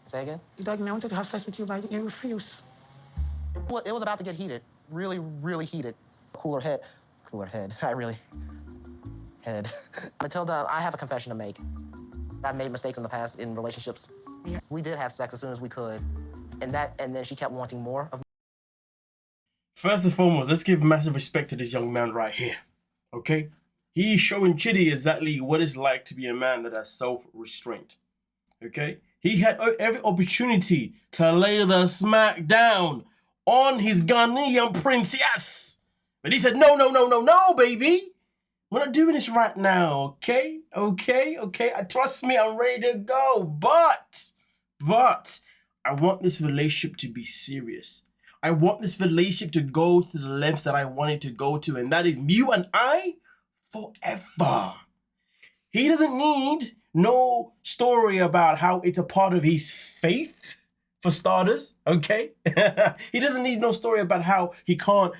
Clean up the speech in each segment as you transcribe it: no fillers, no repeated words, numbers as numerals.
Say again? You like me, I wanted to have sex with you, but you refuse. Well, it was about to get heated. Really, really heated. Cooler head. I really... Head. Matilda, I have a confession to make. I've made mistakes in the past in relationships. Yeah. We did have sex as soon as we could. And then she kept wanting more of me. First and foremost, let's give massive respect to this young man right here. Okay? He's showing Chitty exactly what it's like to be a man that has self-restraint. Okay? He had every opportunity to lay the smack down on his Ghanaian princess. But he said, no, baby. We're not doing this right now, okay? Okay. Trust me, I'm ready to go. But, I want this relationship to be serious. I want this relationship to go to the lengths that I want it to go to, and that is you and I forever. He doesn't need no story about how it's a part of his faith, for starters, okay? He doesn't need no story about how he can't,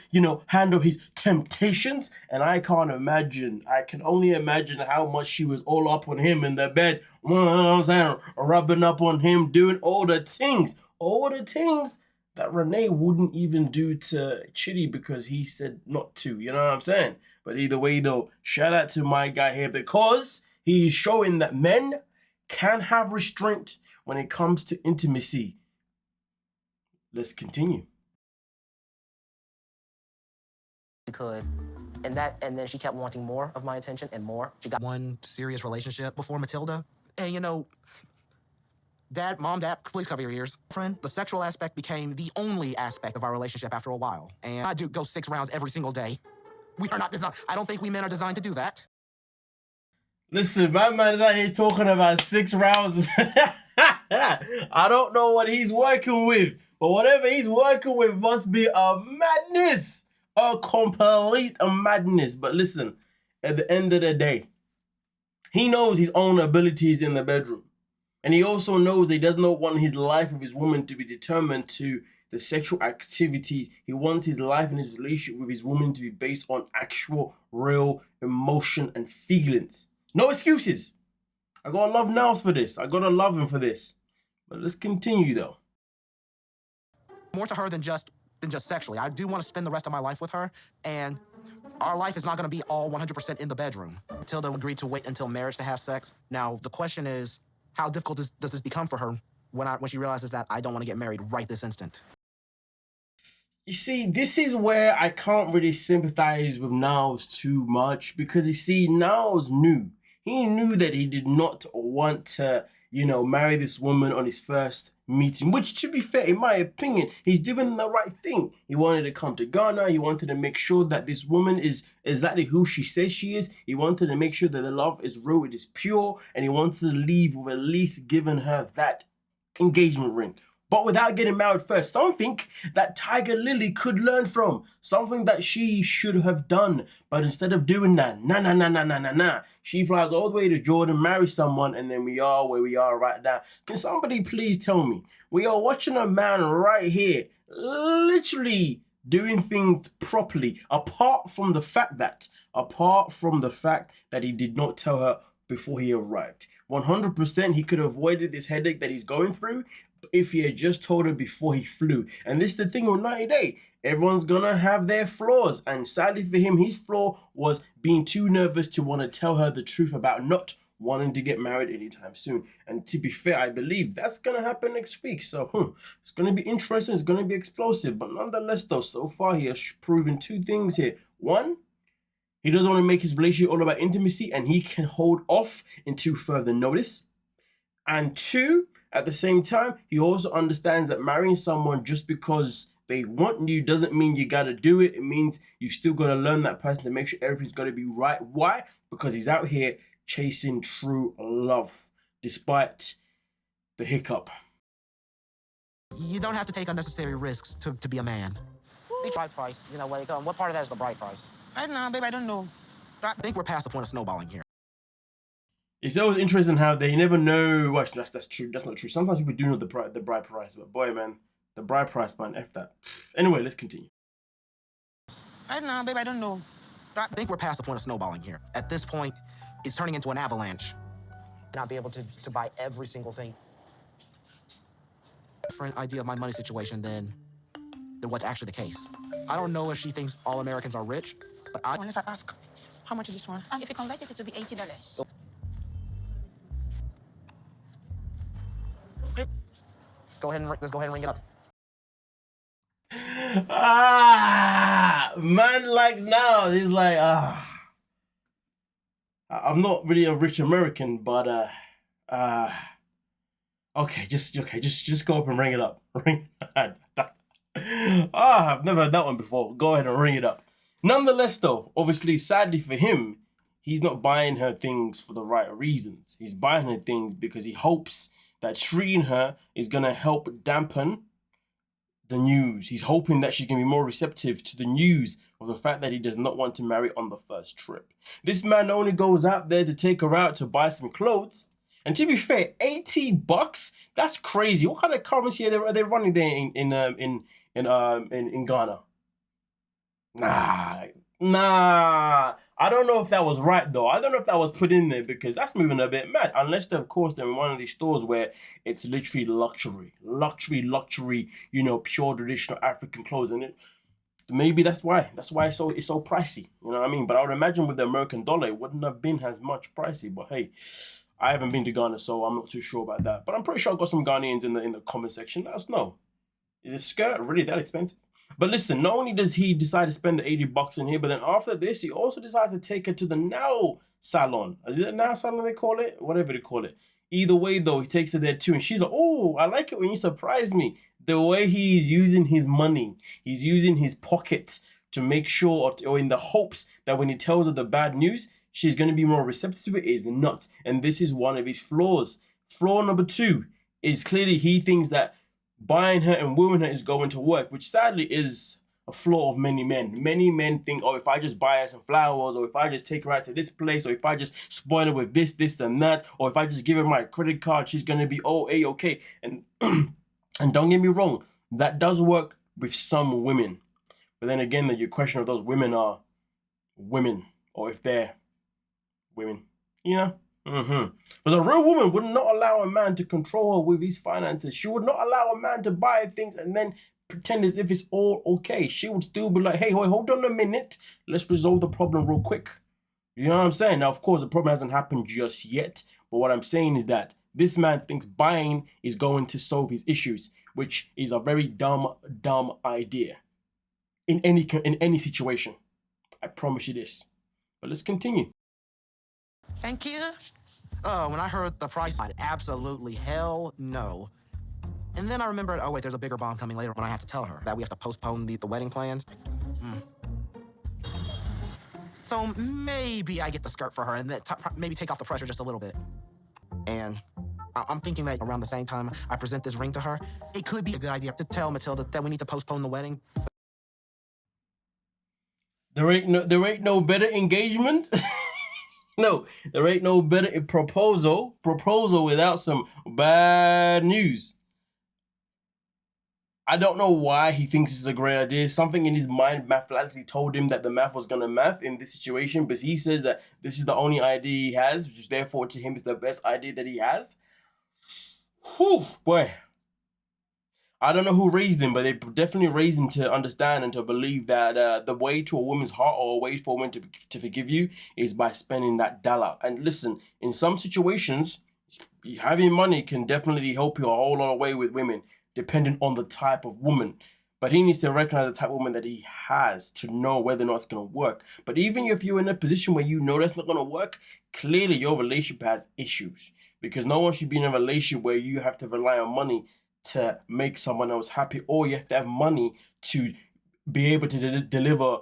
handle his temptations. And I can't imagine, I can only imagine how much she was all up on him in the bed, you know what I'm saying, rubbing up on him, doing all the things that Renee wouldn't even do to Chitty because he said not to, you know what I'm saying? But either way though, shout out to my guy here because he's showing that men can have restraint when it comes to intimacy. Let's continue. We could. And then she kept wanting more of my attention and more. She got one serious relationship before Matilda. And Mom, Dad, please cover your ears. Friend, the sexual aspect became the only aspect of our relationship after a while. And I do go 6 rounds every single day. We are not designed. I don't think we men are designed to do that. Listen, my man is out here talking about 6 rounds. I don't know what he's working with, but whatever he's working with must be a madness. A complete madness. But listen, at the end of the day, he knows his own abilities in the bedroom. And he also knows that he does not want his life with his woman to be determined to the sexual activities. He wants his life and his relationship with his woman to be based on actual, real emotion and feelings. No excuses. I gotta love Niles for this. I gotta love him for this. But let's continue though. More to her than just sexually. I do want to spend the rest of my life with her, and our life is not going to be all 100% in the bedroom. Matilda agreed to wait until marriage to have sex. Now, the question is, how difficult does this become for her when she realizes that I don't want to get married right this instant? You see, this is where I can't really sympathize with Niles too much because you see, Niles knew. He knew that he did not want to, marry this woman on his first meeting, which to be fair, in my opinion, he's doing the right thing. He wanted to come to Ghana. He wanted to make sure that this woman is exactly who she says she is. He wanted to make sure that the love is real, it is pure, and he wanted to leave with at least giving her that engagement ring. But without getting married first, something that Tigerlily could learn from, something that she should have done. But instead of doing that, nah, she flies all the way to Jordan, marries someone, and then we are where we are right now. Can somebody please tell me? We are watching a man right here, literally doing things properly, apart from the fact that he did not tell her before he arrived. 100% he could have avoided this headache that he's going through if he had just told her before he flew. And this is the thing with 90 Day. Everyone's gonna have their flaws. And sadly for him, his flaw was being too nervous to want to tell her the truth about not wanting to get married anytime soon. And to be fair, I believe that's gonna happen next week. So it's gonna be interesting, it's gonna be explosive. But nonetheless though, so far he has proven 2 things here. 1, he doesn't want to make his relationship all about intimacy and he can hold off until further notice. And 2, at the same time, he also understands that marrying someone just because they want you doesn't mean you gotta do it. It means you still gotta learn that person to make sure everything's gonna be right. Why? Because he's out here chasing true love, despite the hiccup. You don't have to take unnecessary risks to be a man. The bride price, what part of that is the bride price? I don't know, babe, I don't know. I think we're past the point of snowballing here. It's always interesting how they never know. Well, that's true. That's not true. Sometimes people do know the bride price, but boy, man, the bride price, man, F that. Anyway, let's continue. I don't know, babe, I don't know. I think we're past the point of snowballing here. At this point, it's turning into an avalanche. Not be able to buy every single thing. different idea of my money situation than what's actually the case. I don't know if she thinks all Americans are rich, but Unless I ask, how much is this one? If you convert it to be $80. Go ahead and let's go ahead and ring it up. Man, like now, he's like, I'm not really a rich American, but okay, just go up and ring it up. Ring. I've never heard that one before. Go ahead and ring it up. Nonetheless, though, obviously, sadly for him, he's not buying her things for the right reasons. He's buying her things because he hopes that treating her is gonna help dampen the news. He's hoping that she's going to be more receptive to the news of the fact that he does not want to marry on the first trip. This man only goes out there to take her out to buy some clothes. And to be fair, $80? That's crazy. What kind of currency are they running there in Ghana? Nah. I don't know if that was right though. I don't know if that was put in there because that's moving a bit mad. Unless of course they're in one of these stores where it's literally luxury, you know, pure traditional African clothes in it. Maybe that's why. That's why it's so pricey. You know what I mean? But I would imagine with the American dollar, it wouldn't have been as much pricey. But hey, I haven't been to Ghana, so I'm not too sure about that. But I'm pretty sure I've got some Ghanaians in the comment section. Let us know. Is a skirt really that expensive? But listen, not only does he decide to spend the $80 in here, but then after this, he also decides to take her to the nail salon. Is it a nail salon they call it? Whatever they call it. Either way, though, he takes her there too. And she's like, oh, I like it when you surprise me. The way he's using his money, he's using his pocket to make sure, or in the hopes that when he tells her the bad news, she's going to be more receptive to it, is nuts. And this is one of his flaws. Flaw number 2 is clearly he thinks that buying her and wooing her is going to work, which sadly is a flaw of many men. Many men think, oh, if I just buy her some flowers, or if I just take her out to this place, or if I just spoil her with this, and that, or if I just give her my credit card, she's going to be okay. And, and don't get me wrong, that does work with some women. But then again, your question of those women are women, or if they're women, you know? Because a real woman would not allow a man to control her with his finances. She would not allow a man to buy things and then pretend as if it's all okay. She would still be like, hey, hold on a minute. Let's resolve the problem real quick. You know what I'm saying? Now, of course, the problem hasn't happened just yet. But what I'm saying is that this man thinks buying is going to solve his issues, which is a very dumb idea in any situation. I promise you this. But let's continue. Thank you. When I heard the price, I'd absolutely hell no. And then I remembered, oh wait, there's a bigger bomb coming later when I have to tell her that we have to postpone the wedding plans. So maybe I get the skirt for her and then maybe take off the pressure just a little bit. And I'm thinking that around the same time I present this ring to her, it could be a good idea to tell Matilda that we need to postpone the wedding. There ain't no better engagement. No, there ain't no better proposal without some bad news. I don't know why he thinks this is a great idea. Something in his mind mathematically told him that the math was going to math in this situation, but he says that this is the only idea he has, which is therefore to him is the best idea that he has. Whew, boy. I don't know who raised him, but they definitely raised him to understand and to believe that the way to a woman's heart, or a way for a woman to forgive you, is by spending that dollar. And listen, in some situations, having money can definitely help you a whole lot of way with women, depending on the type of woman. But he needs to recognize the type of woman that he has to know whether or not it's going to work. But even if you're in a position where you know that's not going to work, clearly your relationship has issues. Because no one should be in a relationship where you have to rely on money to make someone else happy, or you have to have money to be able to deliver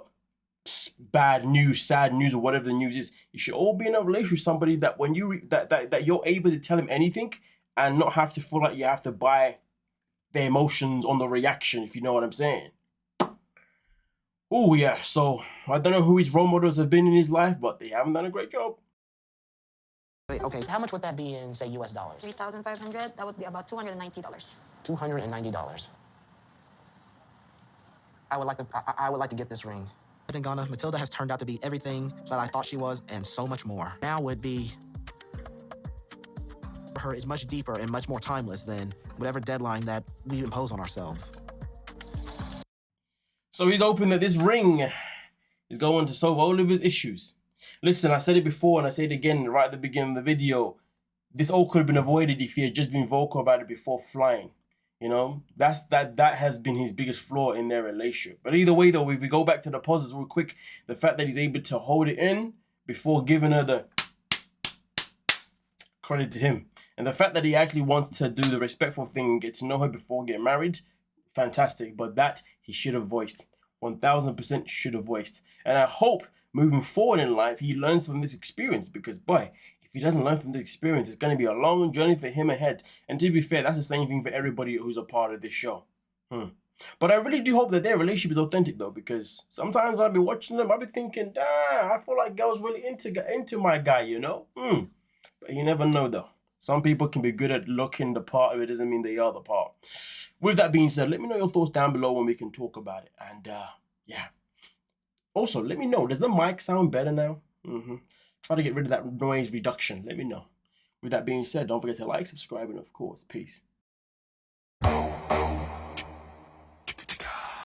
bad news, sad news, or whatever the news is. You should all be in a relationship with somebody that when you that you're able to tell him anything and not have to feel like you have to buy their emotions on the reaction, if you know what I'm saying. Oh yeah, so I don't know who his role models have been in his life, but they haven't done a great job. Wait, okay, how much would that be in, say, US dollars? 3,500. That would be about $290. $290. I would like to get this ring. In Ghana, Matilda has turned out to be everything that I thought she was and so much more. Now would be for her is much deeper and much more timeless than whatever deadline that we impose on ourselves. So he's hoping that this ring is going to solve all of his issues. Listen, I said it before and I say it again right at the beginning of the video. This all could have been avoided if he had just been vocal about it before flying. You know, that has been his biggest flaw in their relationship. But either way though, if we go back to the positives real quick, the fact that he's able to hold it in before giving her the credit to him. And the fact that he actually wants to do the respectful thing and get to know her before getting married, fantastic. But that he should have voiced. 1000% should have voiced. And I hope moving forward in life, he learns from this experience, because boy, if he doesn't learn from this experience, it's going to be a long journey for him ahead. And to be fair, that's the same thing for everybody who's a part of this show. But I really do hope that their relationship is authentic though, because sometimes I'll be watching them, I'll be thinking, damn, I feel like girls really into my guy, you know? But you never know though. Some people can be good at looking the part, but it doesn't mean they are the part. With that being said, let me know your thoughts down below when we can talk about it. And yeah. Also, let me know, does the mic sound better now? Try to get rid of that noise reduction. Let me know. With that being said, don't forget to like, subscribe, and of course, peace.